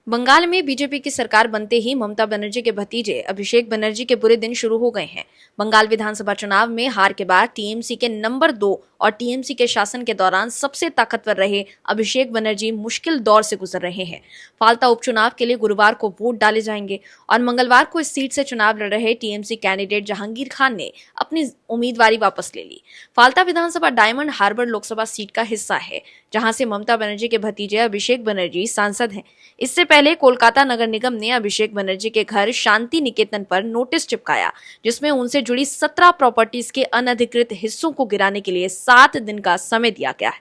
बंगाल में बीजेपी की सरकार बनते ही ममता बनर्जी के भतीजे अभिषेक बनर्जी के बुरे दिन शुरू हो गए हैं। बंगाल विधानसभा चुनाव में हार के बाद टीएमसी के नंबर 2 और टीएमसी के शासन के दौरान सबसे ताकतवर रहे अभिषेक बनर्जी मुश्किल दौर से गुजर रहे हैं। फाल्ता उपचुनाव के लिए गुरुवार को वोट डाले जाएंगे और मंगलवार को इस सीट से चुनाव लड़ रहे टीएमसी कैंडिडेट जहांगीर खान ने अपनी उम्मीदवारी वापस ले ली। फाल्ता विधानसभा डायमंड हार्बर लोकसभा सीट का हिस्सा है, जहां से ममता बनर्जी के भतीजे अभिषेक बनर्जी सांसद हैं। इससे पहले कोलकाता नगर निगम ने अभिषेक बनर्जी के घर शांति निकेतन पर नोटिस चिपकाया, जिसमें उनसे जुड़ी 17 प्रॉपर्टीज के अनधिकृत हिस्सों को गिराने के लिए 7 दिन का समय दिया गया है।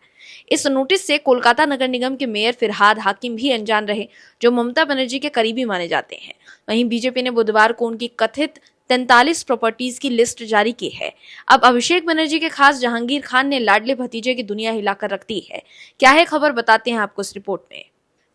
इस नोटिस से कोलकाता नगर निगम के मेयर फिरहाद हाकिम भी अनजान रहे, जो ममता बनर्जी के करीबी माने जाते हैं। वहीं बीजेपी ने बुधवार को उनकी कथित 43 प्रॉपर्टीज की लिस्ट जारी की है। अब अभिषेक बनर्जी के खास जहांगीर खान ने लाडले भतीजे की दुनिया हिलाकर रख दी है। क्या है खबर, बताते हैं आपको इस रिपोर्ट में।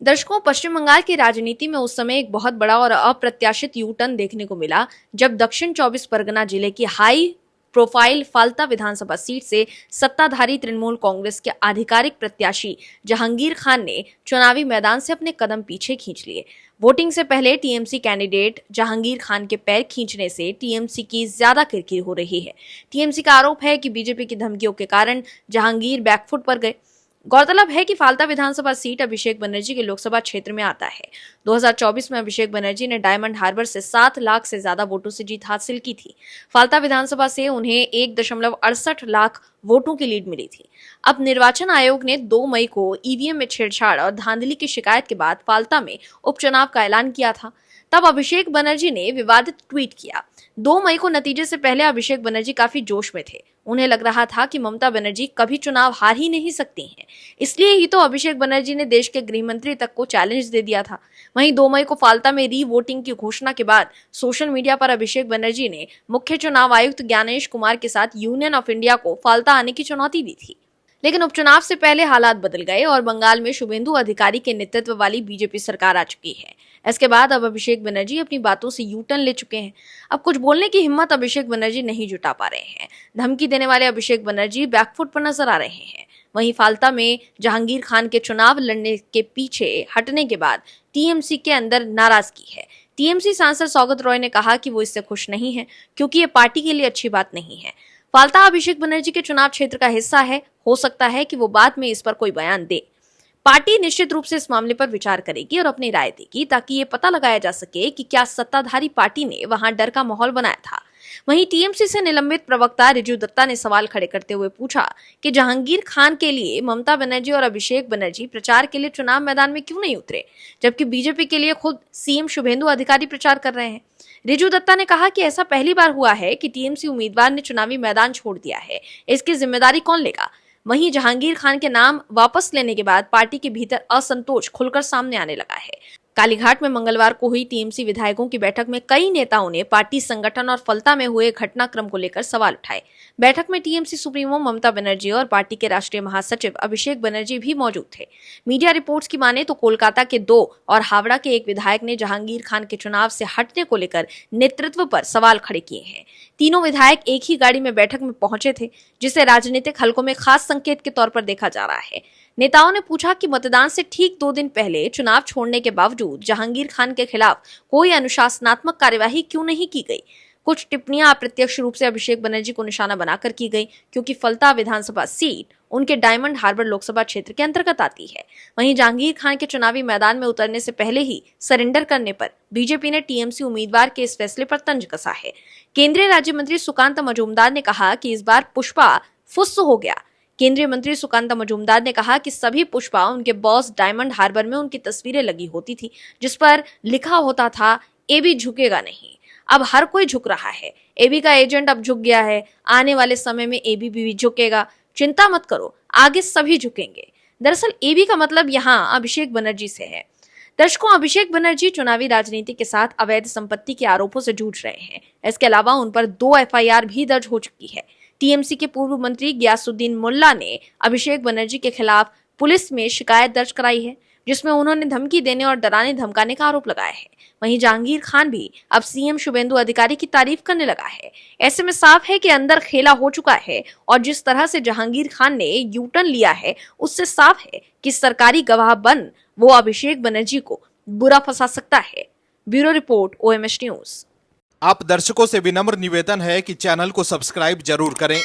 दर्शकों, पश्चिम बंगाल की राजनीति में उस समय एक बहुत बड़ा और अप्रत्याशित यू टर्न देखने को मिला, जब दक्षिण 24 परगना जिले की हाई प्रोफाइल फाल्ता विधानसभा सीट से सत्ताधारी तृणमूल कांग्रेस के आधिकारिक प्रत्याशी जहांगीर खान ने चुनावी मैदान से अपने कदम पीछे खींच लिए। वोटिंग से पहले टीएमसी कैंडिडेट जहांगीर खान के पैर खींचने से टीएमसी की ज्यादा किरकिर हो रही है। टीएमसी का आरोप है कि बीजेपी की धमकियों के कारण जहांगीर बैकफुट पर गए। गौरतलब है कि फाल्ता विधानसभा सीट अभिषेक बनर्जी के लोकसभा क्षेत्र में आता है। 2024 में अभिषेक बनर्जी ने डायमंड हार्बर से 7 लाख से ज्यादा वोटों से जीत हासिल की थी। फाल्ता विधानसभा से उन्हें 1.68 लाख वोटों की लीड मिली थी। अब निर्वाचन आयोग ने 2 मई को ईवीएम में छेड़छाड़ और धांधली की शिकायत के बाद फाल्ता में उपचुनाव का ऐलान किया था। तब अभिषेक बनर्जी ने विवादित ट्वीट किया। 2 मई को नतीजे से पहले अभिषेक बनर्जी काफी जोश में थे। उन्हें लग रहा था कि ममता बनर्जी कभी चुनाव हार ही नहीं सकती हैं। इसलिए ही तो अभिषेक बनर्जी ने देश के गृह मंत्री तक को चैलेंज दे दिया था। वहीं 2 मई को फाल्ता में री वोटिंग की घोषणा के बाद सोशल मीडिया पर अभिषेक बनर्जी ने मुख्य चुनाव आयुक्त ज्ञानेश कुमार के साथ यूनियन ऑफ इंडिया को फाल्ता आने की चुनौती दी थी। लेकिन उपचुनाव से पहले हालात बदल गए और बंगाल में शुभेंदु अधिकारी के नेतृत्व वाली बीजेपी सरकार आ चुकी है। इसके बाद अब अभिषेक बनर्जी अपनी बातों से यू टर्न ले चुके हैं। अब कुछ बोलने की हिम्मत अभिषेक बनर्जी नहीं जुटा पा रहे हैं। धमकी देने वाले अभिषेक बनर्जी बैकफुट पर नजर आ रहे हैं। वहीं फाल्ता में जहांगीर खान के चुनाव लड़ने के पीछे हटने के बाद टीएमसी के अंदर नाराजगी है। टीएमसी सांसद सौगत रॉय ने कहा कि वो इससे खुश नहीं है, क्योंकि ये पार्टी के लिए अच्छी बात नहीं है। फाल्ता अभिषेक बनर्जी के चुनाव क्षेत्र का हिस्सा है। हो सकता है कि वो बाद में इस पर कोई बयान दे। पार्टी निश्चित रूप से इस मामले पर विचार करेगी और अपनी राय देगी, ताकि ये पता लगाया जा सके कि क्या सत्ताधारी पार्टी ने वहां डर का माहौल बनाया था। वहीं टीएमसी से निलंबित प्रवक्ता रिजू दत्ता ने सवाल खड़े करते हुए पूछा कि जहांगीर खान के लिए ममता बनर्जी और अभिषेक बनर्जी प्रचार के लिए चुनाव मैदान में क्यों नहीं उतरे, जबकि बीजेपी के लिए खुद सीएम शुभेंदु अधिकारी प्रचार कर रहे हैं। रिजू दत्ता ने कहा कि ऐसा पहली बार हुआ है कि टीएमसी उम्मीदवार ने चुनावी मैदान छोड़ दिया है। इसकी जिम्मेदारी कौन लेगा। वहीं जहांगीर खान के नाम वापस लेने के बाद पार्टी के भीतर असंतोष खुलकर सामने आने लगा है। कालीघाट में मंगलवार को हुई टीएमसी विधायकों की बैठक में कई नेताओं ने पार्टी संगठन और फलता में हुए घटनाक्रम को लेकर सवाल उठाए। बैठक में टीएमसी सुप्रीमो ममता बनर्जी और पार्टी के राष्ट्रीय महासचिव अभिषेक बनर्जी भी मौजूद थे। मीडिया रिपोर्ट्स की माने तो कोलकाता के 2 और हावड़ा के 1 विधायक ने जहांगीर खान के चुनाव से हटने को लेकर नेतृत्व पर सवाल खड़े किए हैं। तीनों विधायक एक ही गाड़ी में बैठक में पहुंचे थे, जिसे राजनीतिक हलकों में खास संकेत के तौर पर देखा जा रहा है। नेताओं ने पूछा कि मतदान से ठीक 2 दिन पहले चुनाव छोड़ने के बावजूद जहांगीर खान के खिलाफ कोई अनुशासनात्मक कार्यवाही क्यों नहीं की गई। कुछ टिप्पणियां अप्रत्यक्ष रूप से अभिषेक बनर्जी को निशाना बनाकर की गई, क्योंकि फलता विधानसभा सीट उनके डायमंड हार्बर लोकसभा क्षेत्र के अंतर्गत आती है। वहीं जहांगीर खान के चुनावी मैदान में उतरने से पहले ही सरेंडर करने पर बीजेपी ने टीएमसी उम्मीदवार के इस फैसले पर तंज कसा है। केंद्रीय राज्य मंत्री सुकांत मजूमदार ने कहा कि इस बार पुष्पा फुस हो गया। केंद्रीय मंत्री सुकांत मजूमदार ने कहा कि सभी पुष्पा उनके बॉस डायमंड हार्बर में उनकी तस्वीरें लगी होती थी, जिस पर लिखा होता था एबी झुकेगा नहीं। अब हर कोई झुक रहा है। एबी का एजेंट अब झुक गया है। आने वाले समय में एबी भी झुकेगा। चिंता मत करो, आगे सभी झुकेंगे। दरअसल एबी का मतलब यहाँ अभिषेक बनर्जी से है। दर्शकों, अभिषेक बनर्जी चुनावी राजनीति के साथ अवैध संपत्ति के आरोपों से जूझ रहे हैं। इसके अलावा उन पर 2 एफआईआर भी दर्ज हो चुकी है। टीएमसी के पूर्व मंत्री गियासुद्दीन मुल्ला ने अभिषेक बनर्जी के खिलाफ पुलिस में शिकायत दर्ज कराई है, जिसमें उन्होंने धमकी देने और डराने धमकाने का आरोप लगाया है। वहीं जहांगीर खान भी अब सीएम शुभेंदु अधिकारी की तारीफ करने लगा है। ऐसे में साफ है कि अंदर खेला हो चुका है और जिस तरह से जहांगीर खान ने यू टर्न लिया है, उससे साफ है कि सरकारी गवाह बन वो अभिषेक बनर्जी को बुरा फंसा सकता है। Bureau report, OMS news. आप दर्शकों से विनम्र निवेदन है कि चैनल को सब्सक्राइब जरूर करें